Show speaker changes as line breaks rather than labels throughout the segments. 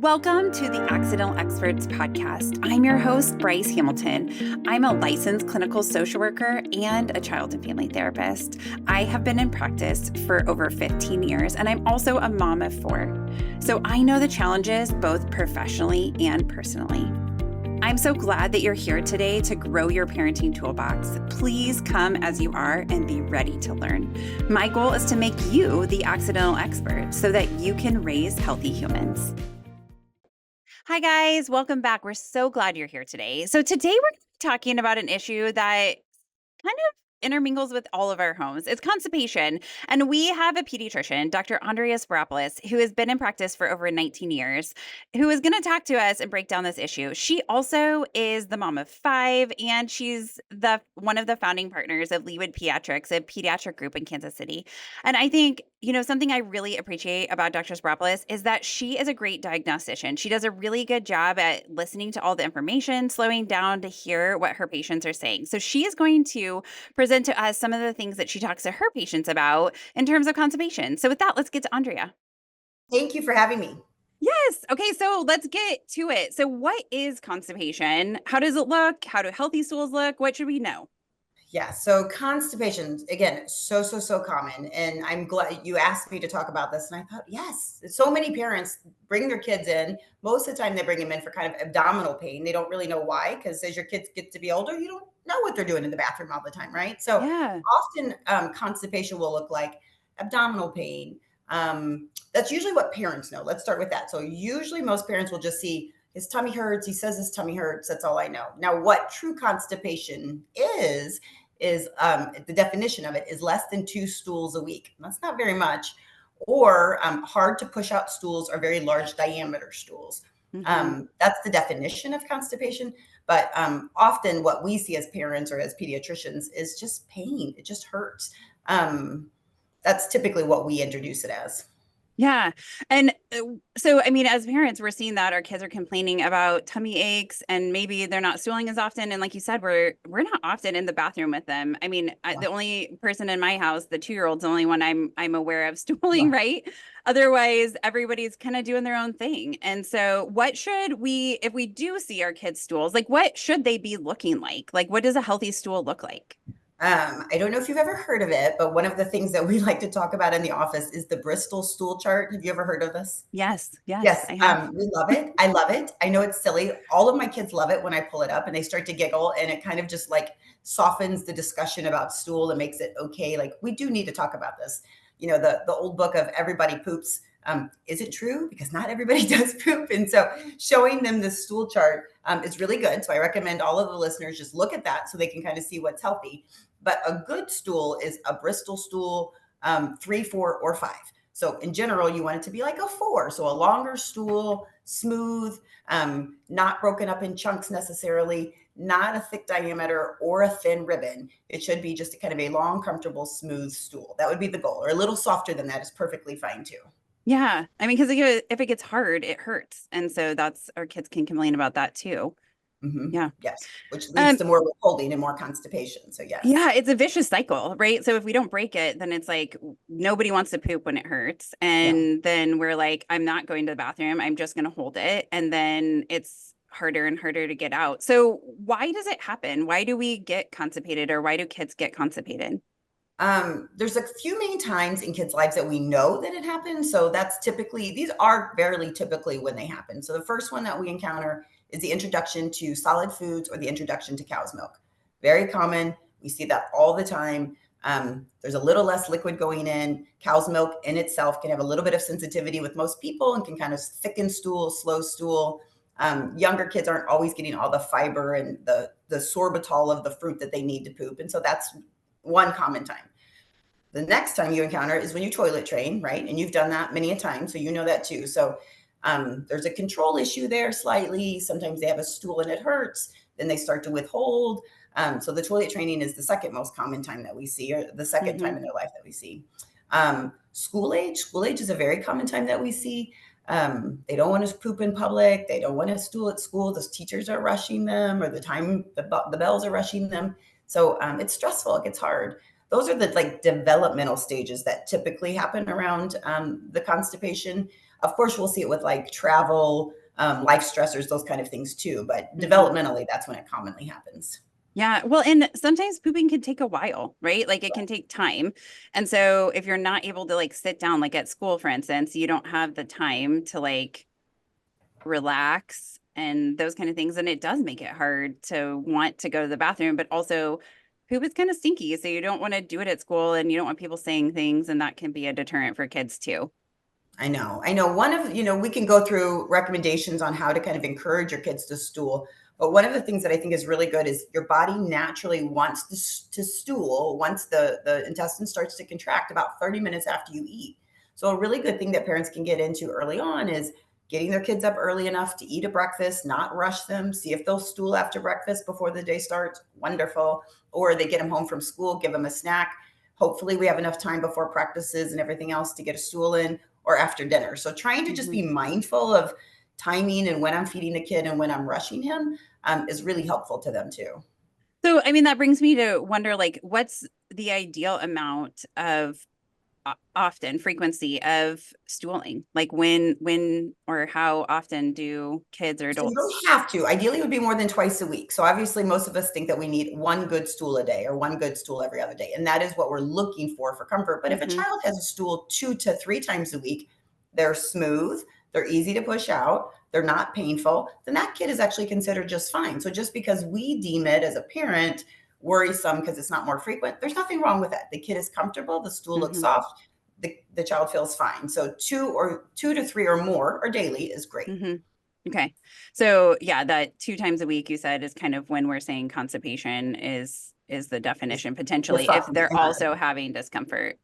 Welcome to the Accidental Experts podcast. I'm your host, Bryce Hamilton. I'm a licensed clinical social worker and a child and family therapist. I have been in practice for over 15 years, and I'm also a mom of 4. So I know the challenges both professionally and personally. I'm so glad that you're here today to grow your parenting toolbox. Please come as you are and be ready to learn. My goal is to make you the accidental expert so that you can raise healthy humans. Hi, guys. Welcome back. We're so glad you're here today. So today we're going to be talking about an issue that kind of intermingles with all of our homes. It's constipation. And we have a pediatrician, Dr. Aundria Speropoulos, who has been in practice for over 19 years, who is going to talk to us and break down this issue. She also is the mom of 5, and she's one of the founding partners of Leeward Pediatrics, a pediatric group in Kansas City. And I think, something I really appreciate about Dr. Speropoulos is that she is a great diagnostician. She does a really good job at listening to all the information, slowing down to hear what her patients are saying. So she is going to present to us some of the things that she talks to her patients about in terms of constipation. So with that, let's get to Aundria.
Thank you for having me.
Yes. Okay. So let's get to it. So what is constipation? How does it look? How do healthy stools look? What should we know?
Yeah. So constipation, again, so common. And I'm glad you asked me to talk about this. And I thought, yes, so many parents bring their kids in. Most of the time they bring them in for kind of abdominal pain. They don't really know why, because as your kids get to be older, you don't know what they're doing in the bathroom all the time, right? So
Yeah.
often constipation will look like abdominal pain. That's usually what parents know. Let's start with that. So usually most parents will just see his tummy hurts. He says his tummy hurts. That's all I know. Now, what true constipation is the definition of it is less than 2 stools a week. That's not very much, or hard to push out stools or very large diameter stools. That's the definition of constipation. But often what we see as parents or as pediatricians is just pain. It just hurts. That's typically what we introduce it as.
Yeah. And so, as parents, we're seeing that our kids are complaining about tummy aches and maybe they're not stooling as often. And like you said, we're not often in the bathroom with them. The only person in my house, the 2-year-old's the only one I'm aware of stooling, right? Otherwise, everybody's kind of doing their own thing. And so what should we, if we do see our kids' stools, like what should they be looking like? Like what does a healthy stool look like?
I don't know if you've ever heard of it, but one of the things that we like to talk about in the office is the Bristol stool chart. Have you ever heard of this?
Yes,
Yes,
I have.
we love it. I love it. I know it's silly. All of my kids love it when I pull it up and they start to giggle, and it kind of just like softens the discussion about stool and makes it okay. Like we do need to talk about this. The old book of everybody poops isn't true because not everybody does poop. And so showing them the stool chart is really good. So I recommend all of the listeners just look at that so they can kind of see what's healthy. But a good stool is a Bristol stool, 3, 4, or 5. So in general, you want it to be like a 4. So a longer stool, smooth, not broken up in chunks necessarily, not a thick diameter or a thin ribbon. It should be just a kind of a long, comfortable, smooth stool. That would be the goal. Or a little softer than that is perfectly fine too.
Yeah. Because if it gets hard, it hurts. And so our kids can complain about that too.
Mm-hmm.
Yeah.
Yes. Which leads to more withholding and more constipation. So yes.
Yeah, it's a vicious cycle, right? So if we don't break it, then it's like nobody wants to poop when it hurts. And then we're like, I'm not going to the bathroom. I'm just going to hold it. And then it's harder and harder to get out. So why does it happen? Why do we get constipated, or why do kids get constipated?
There's a few main times in kids' lives that we know that it happens. So these are fairly typically when they happen. So the first one that we encounter is the introduction to solid foods or the introduction to cow's milk. Very common. We see that all the time. There's a little less liquid going in. Cow's milk in itself can have a little bit of sensitivity with most people and can kind of thicken stool, slow stool. Younger kids aren't always getting all the fiber and the sorbitol of the fruit that they need to poop. And so that's one common time. The next time you encounter is when you toilet train, right? And you've done that many a time, so you know that too. So there's a control issue there slightly. Sometimes they have a stool and it hurts. Then they start to withhold. So the toilet training is the second most common time that we see, or the second time in their life that we see. School age is a very common time that we see. They don't want to poop in public. They don't want to stool at school. The teachers are rushing them, or the bells are rushing them. So it's stressful. It gets hard. Those are the developmental stages that typically happen around the constipation. Of course, we'll see it with like travel, life stressors, those kind of things too. But
Mhm.
developmentally, that's when it commonly happens.
Yeah. Well, and sometimes pooping can take a while, right? Like it can take time. And so if you're not able to like sit down, like at school, for instance, you don't have the time to like relax and those kind of things. And it does make it hard to want to go to the bathroom, but also poop is kind of stinky. So you don't want to do it at school and you don't want people saying things, and that can be a deterrent for kids too.
I know. I know. One of, we can go through recommendations on how to kind of encourage your kids to stool. But one of the things that I think is really good is your body naturally wants to stool once the intestine starts to contract about 30 minutes after you eat. So a really good thing that parents can get into early on is getting their kids up early enough to eat a breakfast, not rush them, see if they'll stool after breakfast before the day starts. Wonderful. Or they get them home from school, give them a snack. Hopefully we have enough time before practices and everything else to get a stool in, or after dinner. So trying to just
Mhm.
be mindful of timing and when I'm feeding the kid and when I'm rushing him is really helpful to them too.
So, I mean, that brings me to wonder like, what's the ideal amount of often frequency of stooling? Like when, or how often do kids or
So you
adults?
don't have to. Ideally, it would be more than twice a week. So obviously, most of us think that we need one good stool a day or one good stool every other day, and that is what we're looking for comfort. But if a
Hmm.
child has a stool 2 to 3 times a week, they're smooth, they're easy to push out, they're not painful, then that kid is actually considered just fine. So just because we deem it as a parent worrisome because it's not more frequent, there's nothing wrong with that. The kid is comfortable, the stool looks
Hmm.
soft, the child feels fine. So 2 to 3 or more or daily is great.
Hmm. Okay. So yeah, that 2 times a week you said is kind of when we're saying constipation is the
Is
definition potentially if
defined
they're
in our
also having discomfort.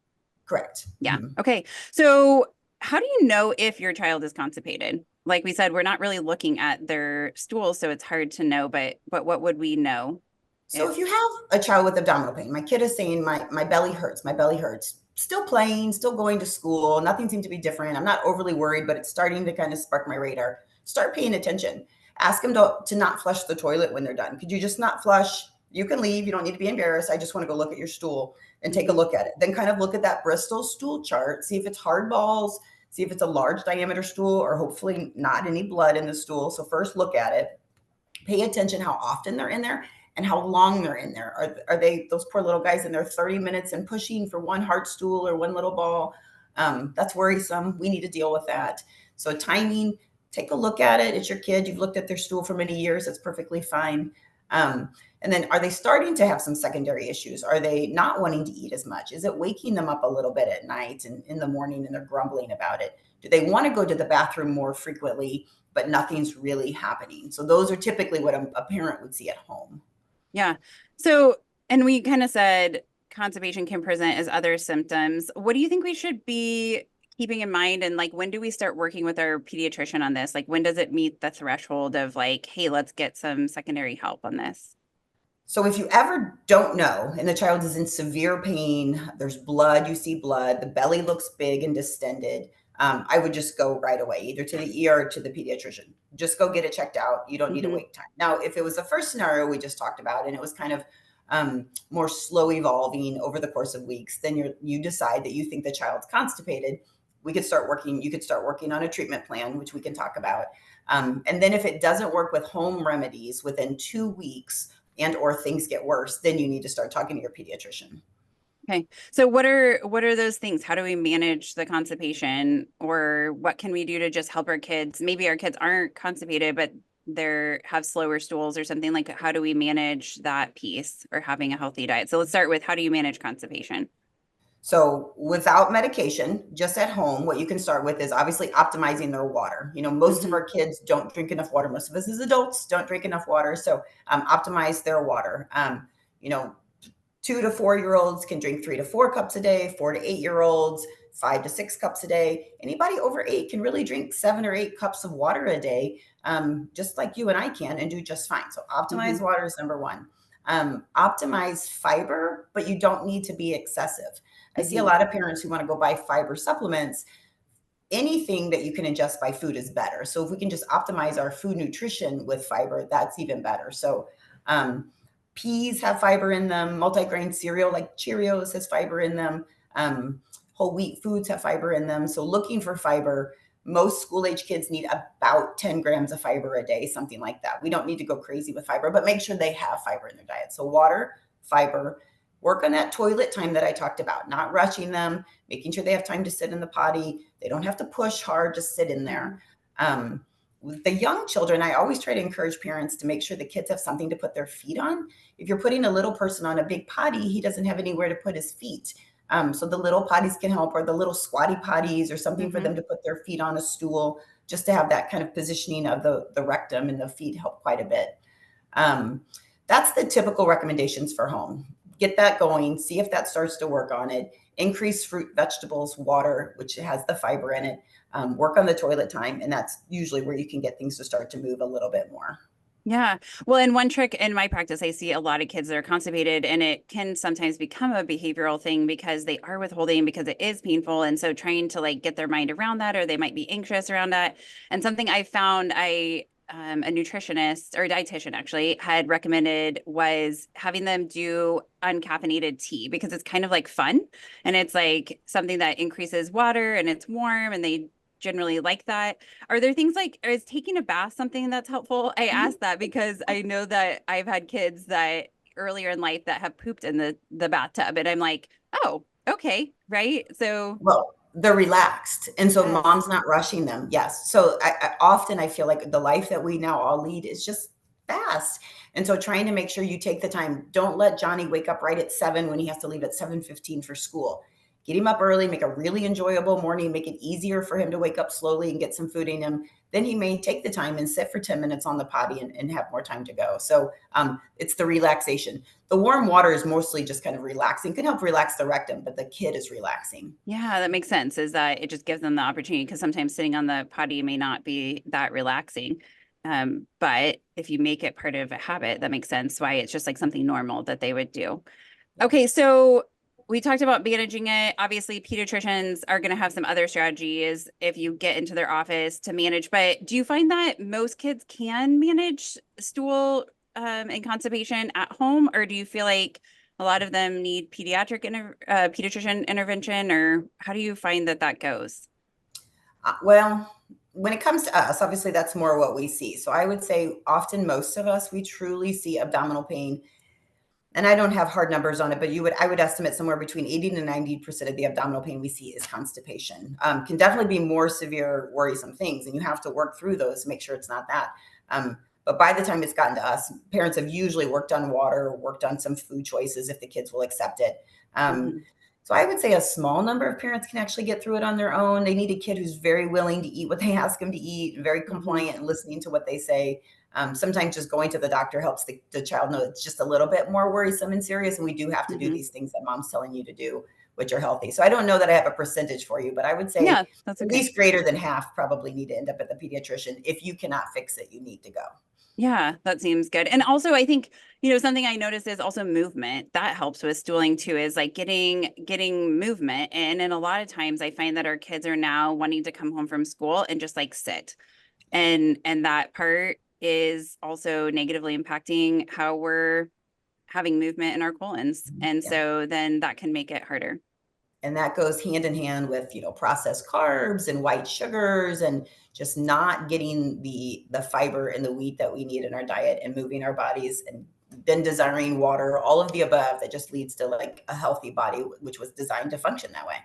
correct.
Yeah.
Mhm.
Okay. So how do you know if your child is constipated? Like we said, we're not really looking at their stools, so it's hard to know, but what would we know
So if
if
you have a child with abdominal pain, my kid is saying my belly hurts, my belly hurts. Still playing, still going to school, nothing seemed to be different. I'm not overly worried, but it's starting to kind of spark my radar. Start paying attention. Ask them to not flush the toilet when they're done. Could you just not flush? You can leave. You don't need to be embarrassed. I just want to go look at your stool and take a
Mhm.
look at it. Then kind of look at that Bristol stool chart, see if it's hard balls, see if it's a large diameter stool or hopefully not any blood in the stool. So first look at it, pay attention how often they're in there and how long they're in there. Are they those poor little guys in there 30 minutes and pushing for one hard stool or one little ball? That's worrisome. We need to deal with that. So timing, take a look at it. It's your kid. You've looked at their stool for many years. That's perfectly fine. And then are they starting to have some secondary issues? Are they not wanting to eat as much? Is it waking them up a little bit at night and in the morning and they're grumbling about it? Do they want to go to the bathroom more frequently, but nothing's really happening? So those are typically what a parent would see at home.
Yeah. So, and we kind of said constipation can present as other symptoms. What do you think we should be keeping in mind? And like, when do we start working with our pediatrician on this? Like, when does it meet the threshold of like, hey, let's get some secondary help on this?
So if you ever don't know and the child is in severe pain, there's blood, you see blood, the belly looks big and distended, I would just go right away, either to the ER or to the pediatrician. Just go get it checked out. You don't need to
Hmm.
wait time. Now, if it was the first scenario we just talked about and it was kind of more slow evolving over the course of weeks, then you decide that you think the child's constipated. We could start working. You could start working on a treatment plan, which we can talk about. And then if it doesn't work with home remedies within 2 weeks, and or things get worse, then you need to start talking to your pediatrician.
Okay. So what are those things? How do we manage the constipation, or what can we do to just help our kids? Maybe our kids aren't constipated, but they're have slower stools or something. Like how do we manage that piece or having a healthy diet? So let's start with how do you manage constipation?
So without medication, just at home, what you can start with is obviously optimizing their water. Most of
Hmm.
our kids don't drink enough water. Most of us as adults don't drink enough water. So optimize their water. You know, 2 to 4 year olds can drink 3 to 4 cups a day, 4 to 8 year olds, 5 to 6 cups a day. Anybody over 8 can really drink 7 or 8 cups of water a day, just like you and I can, and do just fine. So
Hmm.
optimize water is number one. Optimize fiber, but you don't need to be excessive. I see a
Hmm.
lot of parents who want to go buy fiber supplements. Anything that you can ingest by food is better. So if we can just optimize our food nutrition with fiber, that's even better. So um, peas have fiber in them. Multigrain cereal like Cheerios has fiber in them. Whole wheat foods have fiber in them. So looking for fiber, Most school age kids need about 10 grams of fiber a day, something like that. We don't need to go crazy with fiber, but make sure they have fiber in their diet. So water, fiber, work on that toilet time that I talked about, not rushing them, making sure they have time to sit in the potty. They don't have to push hard, just sit in there. With the young children, I always try to encourage parents to make sure the kids have something to put their feet on. If you're putting a little person on a big potty, he doesn't have anywhere to put his feet. So the little potties can help, or the little squatty potties, or something for them to put their feet on a stool, just to have that kind of positioning of the rectum and the feet help quite a bit. That's the typical recommendations for home. Get that going, see if that starts to work on it. Increase fruit, vegetables, water, which has the fiber in it. Work on the toilet time, and that's usually where you can get things to start to move a little bit more.
Yeah. Well, and one trick in my practice, I see a lot of kids that are constipated, and it can sometimes become a behavioral thing because they are withholding because it is painful. And so trying to like get their mind around that, or they might be anxious around that. And something I found a nutritionist or a dietitian actually had recommended was having them do uncaffeinated tea, because it's kind of like fun, and it's like something that increases water and it's warm, and they generally like that. Are there things like, is taking a bath something that's helpful? I asked that because I know that I've had kids that earlier in life that have pooped in the bathtub, and I'm like, oh, okay, right? So
Well, they're relaxed, and so
yes.
mom's not rushing them. Yes. So I feel like the life that we now all lead is just fast. And so trying to make sure you take the time. Don't let Johnny wake up right at 7 when he has to leave at 7:15 for school. Get him up early, make a really enjoyable morning, make it easier for him to wake up slowly and get some food in him. Then he may take the time and sit for 10 minutes on the potty and have more time to go. So it's the relaxation. The warm water is mostly just kind of relaxing, can help relax the rectum, but the kid is relaxing.
Yeah, that makes sense, is that it just gives them the opportunity, because sometimes sitting on the potty may not be that relaxing. But if you make it part of a habit, that makes sense why it's just like something normal that they would do. Okay, so we talked about managing it. Obviously, pediatricians are going to have some other strategies if you get into their office to manage. But do you find that most kids can manage stool and constipation at home, or do you feel like a lot of them need pediatrician intervention, or how do you find that that goes?
Well, when it comes to us, obviously that's more what we see. So I would say often most of us, we truly see abdominal pain. And I don't have hard numbers on it, but I would estimate somewhere between 80 to 90% of the abdominal pain we see is constipation. Can definitely be more severe, worrisome things, and you have to work through those to make sure it's not that. But by the time it's gotten to us, parents have usually worked on water, worked on some food choices if the kids will accept it. So I would say a small number of parents can actually get through it on their own. They need a kid who's very willing to eat what they ask them to eat, very compliant and listening to what they say. Sometimes just going to the doctor helps the child know it's just a little bit more worrisome and serious, and we do have to do these things that mom's telling you to do, which are healthy. So I don't know that I have a percentage for you, but I would say
Yeah, that's
at
okay.
least greater than half probably need to end up at the pediatrician. If you cannot fix it, you need to go.
Yeah, that seems good. And also, I think, something I noticed is also movement. That helps with stooling too, is like getting movement in. And a lot of times I find that our kids are now wanting to come home from school and just like sit. And that part is also negatively impacting how we're having movement in our colons. And
Yeah.
so then that can make it harder.
And that goes hand in hand with, processed carbs and white sugars, and just not getting the fiber and the wheat that we need in our diet, and moving our bodies, and then desiring water, all of the above, that just leads to like a healthy body, which was designed to function that way.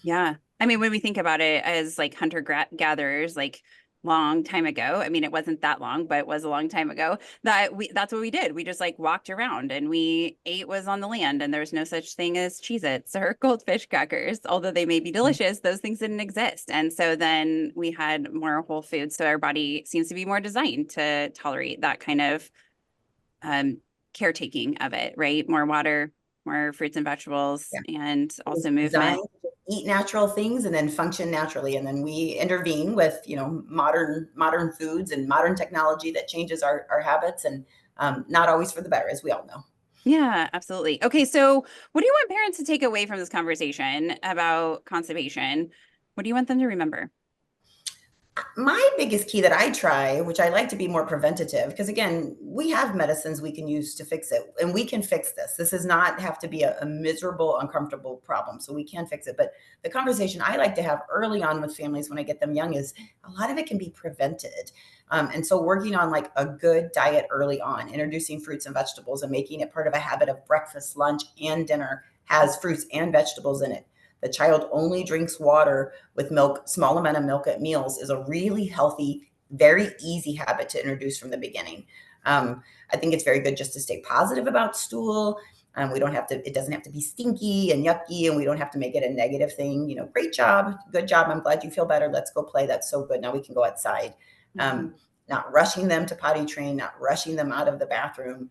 Yeah. I mean, when we think about it as like hunter gatherers, like long time ago, I mean, it wasn't that long, but it was a long time ago, that's what we did. We just like walked around and we ate was on the land, and there's no such thing as Cheez-Its or goldfish crackers. Although they may be delicious, those things didn't exist. And so then we had more whole foods. So our body seems to be more designed to tolerate that kind of caretaking of it, right? More water, more fruits and vegetables,
Yeah.
and also
Designed
movement.
to eat natural things and then function naturally. And then we intervene with, modern foods and modern technology that changes our habits, and not always for the better, as we all know.
Yeah, absolutely. Okay, so what do you want parents to take away from this conversation about constipation? What do you want them to remember?
My biggest key that I try, which I like to be more preventative, because again, we have medicines we can use to fix it, and we can fix this. This does not have to be a miserable, uncomfortable problem. So we can fix it. But the conversation I like to have early on with families when I get them young is a lot of it can be prevented. And so working on like a good diet early on, introducing fruits and vegetables and making it part of a habit of breakfast, lunch, and dinner has fruits and vegetables in it. The child only drinks water with milk, small amount of milk at meals is a really healthy, very easy habit to introduce from the beginning. I think it's very good just to stay positive about stool. We don't have to, it doesn't have to be stinky and yucky, and we don't have to make it a negative thing. Great job, good job. I'm glad you feel better. Let's go play. That's so good. Now we can go outside.
Mhm.
Not rushing them to potty train, not rushing them out of the bathroom,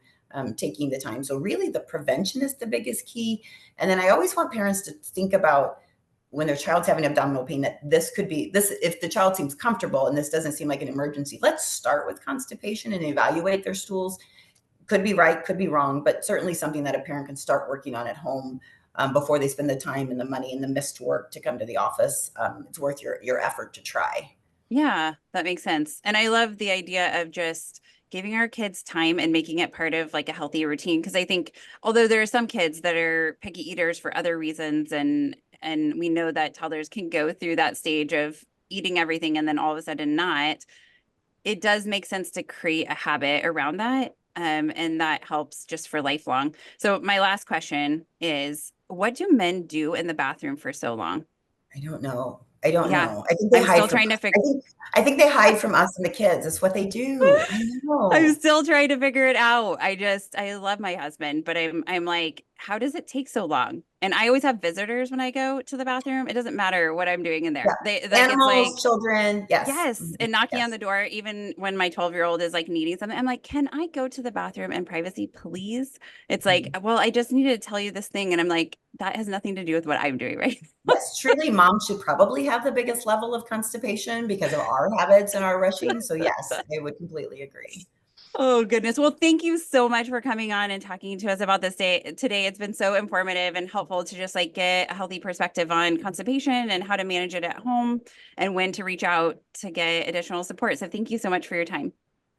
taking the time. So really the prevention is the biggest key. And then I always want parents to think about when their child's having abdominal pain that this could be this if the child seems comfortable and this doesn't seem like an emergency, let's start with constipation and evaluate their stools. Could be right, could be wrong, but certainly something that a parent can start working on at home before they spend the time and the money and the missed work to come to the office. It's worth your effort to try.
Yeah, that makes sense. And I love the idea of just giving our kids time and making it part of like a healthy routine. Because I think although there are some kids that are picky eaters for other reasons, and we know that toddlers can go through that stage of eating everything and then all of a sudden not, it does make sense to create a habit around that. And that helps just for lifelong. So my last question is, what do men do in the bathroom for so long?
I don't know. I don't
Yeah,
know. I think they
I'm
hide
still
from
trying to
us.
figure.
I think they hide from us and the kids. It's what they do. I
I'm
know.
still trying to figure it out. I love my husband, but I'm like, how does it take so long? And I always have visitors when I go to the bathroom. It doesn't matter what I'm doing in
Yeah.
there. They like it's
Animals,
like
children. Yes.
yes,
Mhm.
and knocking on
Yes.
the door, even when my 12-year-old is like needing something, I'm like, can I go to the bathroom in privacy, please? It's like,
Mhm.
well, I just needed to tell you this thing. And I'm like, that has nothing to do with what I'm doing, right?
Yes, truly, moms should probably have the biggest level of constipation because of our habits and our rushing. So yes, I would completely agree.
Oh goodness. Well, thank you so much for coming on and talking to us about this day today. It's been so informative and helpful to just like get a healthy perspective on constipation and how to manage it at home and when to reach out to get additional support. So thank you so much for your time.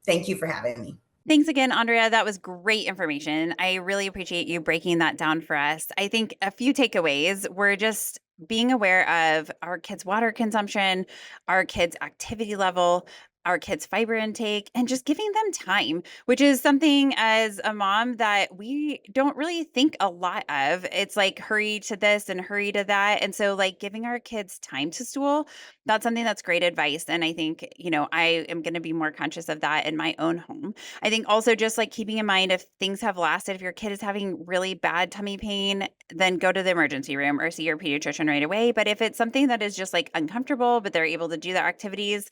Thank you for having me.
Thanks again, Andrea. That was great information. I really appreciate you breaking that down for us. I think a few takeaways were just being aware of our kids' water consumption, our kids' activity level, our kids' fiber intake, and just giving them time, which is something as a mom that we don't really think a lot of. It's like hurry to this and hurry to that. And so, like, giving our kids time to stool, that's something that's great advice. And I think, I am going to be more conscious of that in my own home. I think also just like keeping in mind if things have lasted, if your kid is having really bad tummy pain, then go to the emergency room or see your pediatrician right away. But if it's something that is just like uncomfortable, but they're able to do their activities,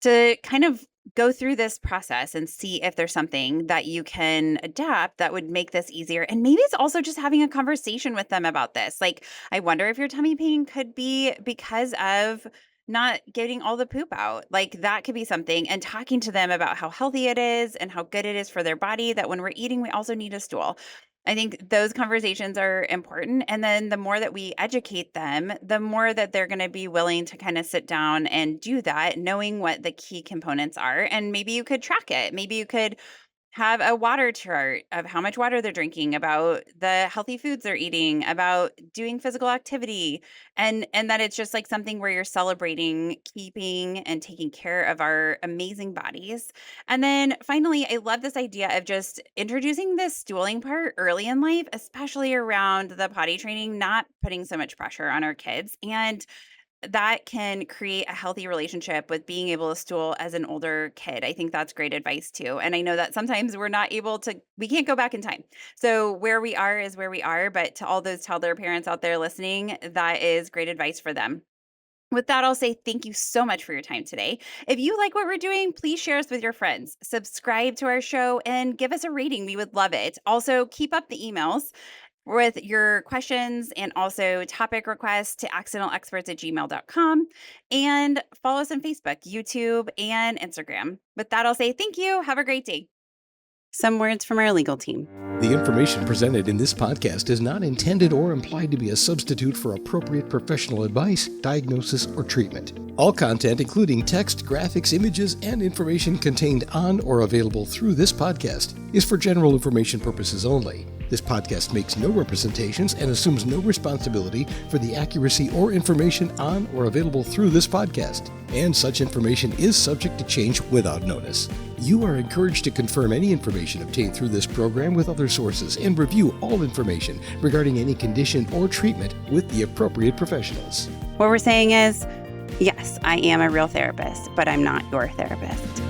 to kind of go through this process and see if there's something that you can adapt that would make this easier. And maybe it's also just having a conversation with them about this. Like, I wonder if your tummy pain could be because of not getting all the poop out. Like that could be something. And talking to them about how healthy it is and how good it is for their body, that when we're eating, we also need a stool. I think those conversations are important. And then the more that we educate them, the more that they're going to be willing to kind of sit down and do that, knowing what the key components are. And maybe you could track it. Maybe you could have a water chart of how much water they're drinking, about the healthy foods they're eating, about doing physical activity, and that it's just like something where you're celebrating keeping and taking care of our amazing bodies. And then finally, I love this idea of just introducing this stooling part early in life, especially around the potty training, not putting so much pressure on our kids. And that can create a healthy relationship with being able to stool as an older kid. I think that's great advice too. And I know that sometimes we can't go back in time. So where we are is where we are. But to all those toddler parents out there listening, that is great advice for them. With that, I'll say thank you so much for your time today. If you like what we're doing, please share us with your friends, subscribe to our show, and give us a rating. We would love it. Also, keep up the emails with your questions and also topic requests to accidentalexperts@gmail.com, and follow us on Facebook, YouTube, and Instagram. With that, I'll say thank you. Have a great day. Some words from our legal team.
The information presented in this podcast is not intended or implied to be a substitute for appropriate professional advice, diagnosis, or treatment. All content, including text, graphics, images, and information contained on or available through this podcast, is for general information purposes only. This podcast makes no representations and assumes no responsibility for the accuracy or information on or available through this podcast, and such information is subject to change without notice. You are encouraged to confirm any information obtained through this program with other sources and review all information regarding any condition or treatment with the appropriate professionals.
What we're saying is, yes, I am a real therapist, but I'm not your therapist.